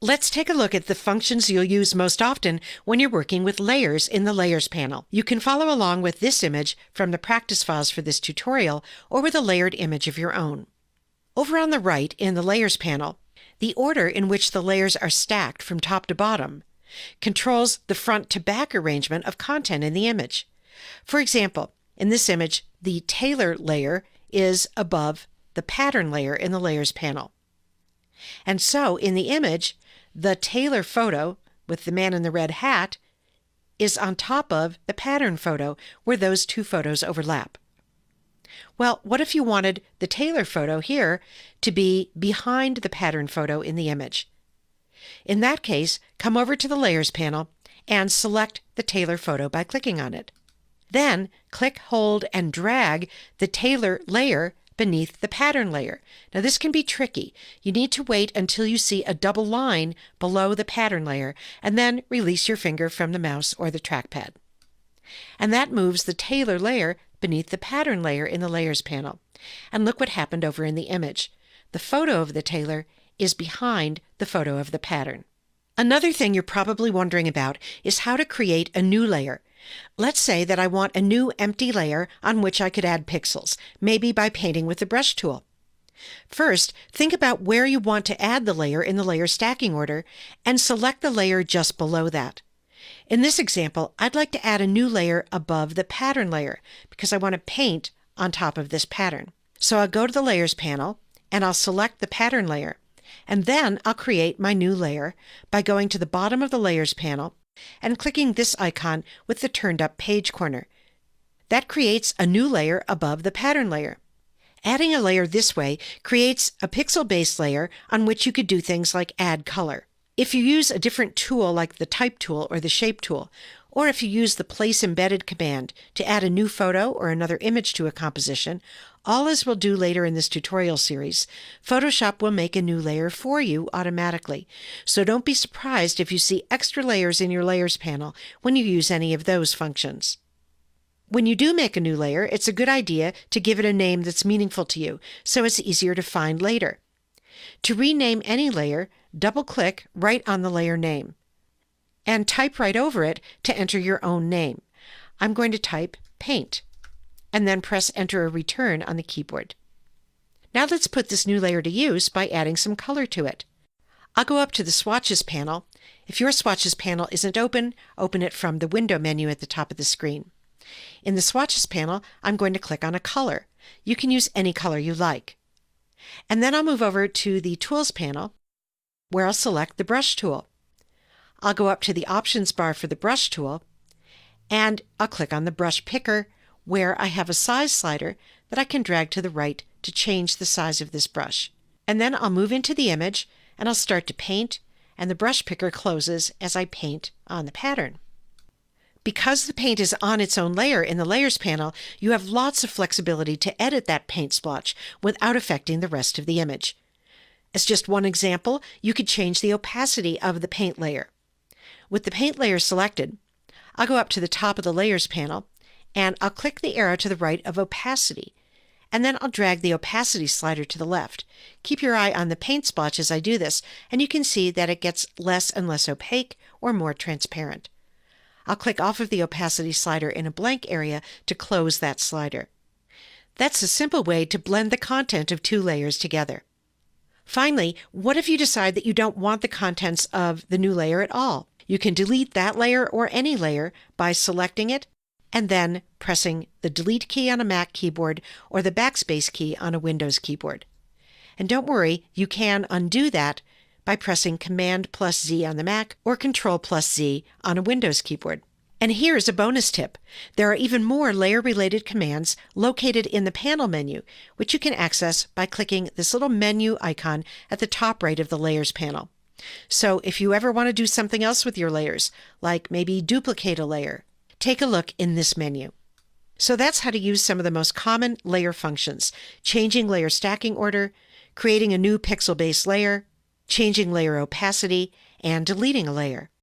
Let's take a look at the functions you'll use most often when you're working with layers in the Layers panel. You can follow along with this image from the practice files for this tutorial or with a layered image of your own. Over on the right in the Layers panel, the order in which the layers are stacked from top to bottom controls the front to back arrangement of content in the image. For example, in this image, the Tailor layer is above the Pattern layer in the Layers panel. And so in the image, the Tailor photo with the man in the red hat is on top of the Pattern photo where those two photos overlap. Well, what if you wanted the Tailor photo here to be behind the Pattern photo in the image? In that case, come over to the Layers panel and select the Tailor photo by clicking on it. Then click, hold, and drag the Tailor layer beneath the Pattern layer. Now this can be tricky. You need to wait until you see a double line below the Pattern layer and then release your finger from the mouse or the trackpad. And that moves the Tailor layer beneath the Pattern layer in the Layers panel. And look what happened over in the image. The photo of the Tailor is behind the photo of the Pattern. Another thing you're probably wondering about is how to create a new layer. Let's say that I want a new empty layer on which I could add pixels, maybe by painting with the brush tool. First, think about where you want to add the layer in the layer stacking order and select the layer just below that. In this example, I'd like to add a new layer above the Pattern layer because I want to paint on top of this pattern. So I'll go to the Layers panel and I'll select the Pattern layer, and then I'll create my new layer by going to the bottom of the Layers panel and clicking this icon with the turned up page corner. That creates a new layer above the Pattern layer. Adding a layer this way creates a pixel-based layer on which you could do things like add color. If you use a different tool like the Type tool or the Shape tool, or if you use the Place Embedded command to add a new photo or another image to a composition, all as we'll do later in this tutorial series, Photoshop will make a new layer for you automatically. So don't be surprised if you see extra layers in your Layers panel when you use any of those functions. When you do make a new layer, it's a good idea to give it a name that's meaningful to you, so it's easier to find later. To rename any layer, double-click right on the layer name and type right over it to enter your own name. I'm going to type Paint and then press Enter or Return on the keyboard. Now let's put this new layer to use by adding some color to it. I'll go up to the Swatches panel. If your Swatches panel isn't open, open it from the Window menu at the top of the screen. In the Swatches panel, I'm going to click on a color. You can use any color you like. And then I'll move over to the Tools panel, where I'll select the Brush tool. I'll go up to the Options bar for the Brush tool, and I'll click on the Brush Picker, where I have a size slider that I can drag to the right to change the size of this brush. And then I'll move into the image, and I'll start to paint, and the Brush Picker closes as I paint on the pattern. Because the paint is on its own layer in the Layers panel, you have lots of flexibility to edit that paint splotch without affecting the rest of the image. As just one example, you could change the opacity of the paint layer. With the paint layer selected, I'll go up to the top of the Layers panel and I'll click the arrow to the right of Opacity, and then I'll drag the opacity slider to the left. Keep your eye on the paint splotch as I do this, and you can see that it gets less and less opaque or more transparent. I'll click off of the opacity slider in a blank area to close that slider. That's a simple way to blend the content of two layers together. Finally, what if you decide that you don't want the contents of the new layer at all? You can delete that layer or any layer by selecting it and then pressing the Delete key on a Mac keyboard or the Backspace key on a Windows keyboard. And don't worry, you can undo that by pressing Command+Z on the Mac or Control+Z on a Windows keyboard. And here's a bonus tip. There are even more layer-related commands located in the panel menu, which you can access by clicking this little menu icon at the top right of the Layers panel. So if you ever want to do something else with your layers, like maybe duplicate a layer, take a look in this menu. So that's how to use some of the most common layer functions: changing layer stacking order, creating a new pixel-based layer, changing layer opacity, and deleting a layer.